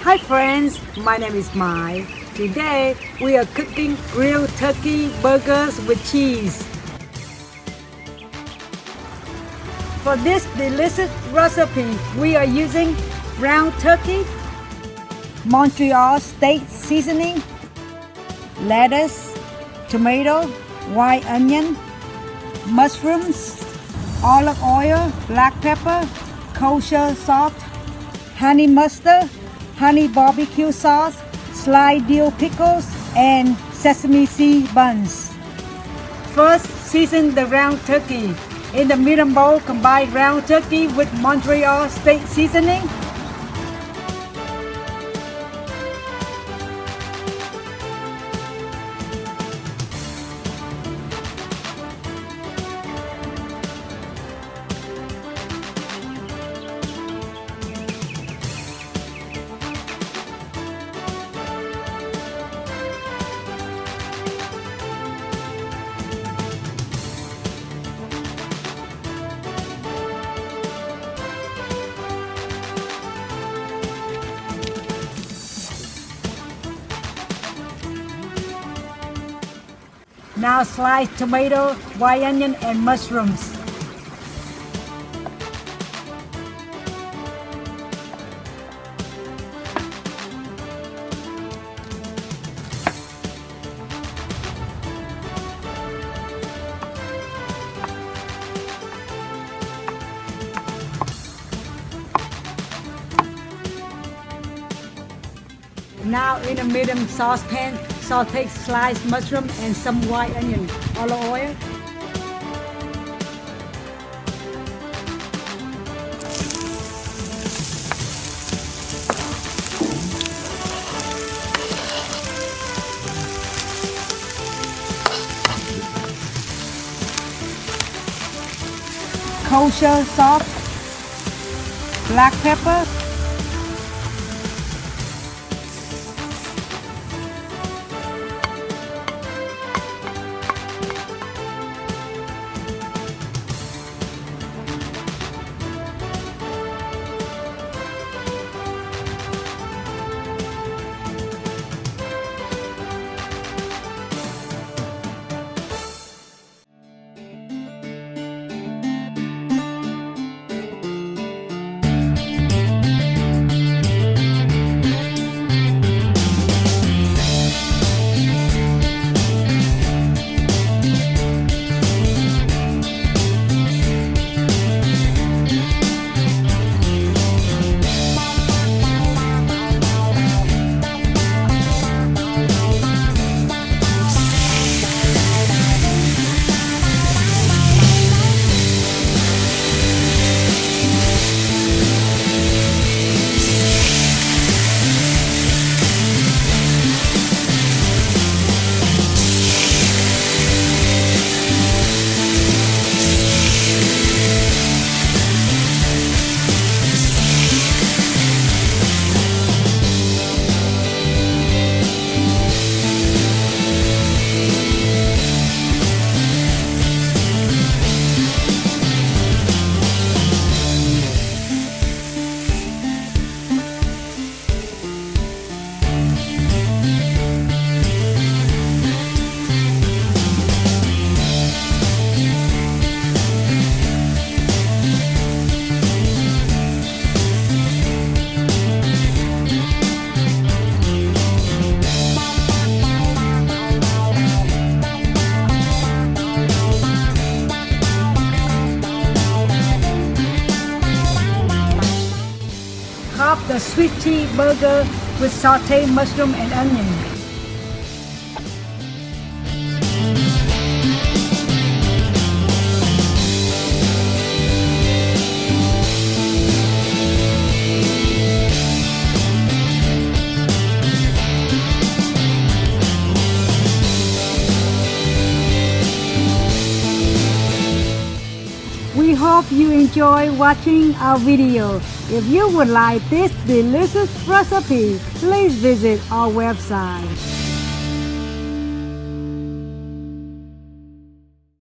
Hi friends, my name is Mai. Today we are cooking grilled turkey burgers with cheese. For this delicious recipe, we are using ground turkey, Montreal steak seasoning, lettuce, tomato, white onion, mushrooms, olive oil, black pepper, kosher salt, honey mustard, honey barbecue sauce, sliced dill pickles, and sesame seed buns. First, season the round turkey. In the medium bowl, combine round turkey with Montreal steak seasoning. Now slice tomato, white onion, and mushrooms. Now in a medium saucepan, sauté sliced mushroom and some white onion, olive oil. Kosher salt, black pepper, top the sweet tea burger with sauteed mushroom and onion. We hope you enjoy watching our video. If you would like this delicious recipe, please visit our website.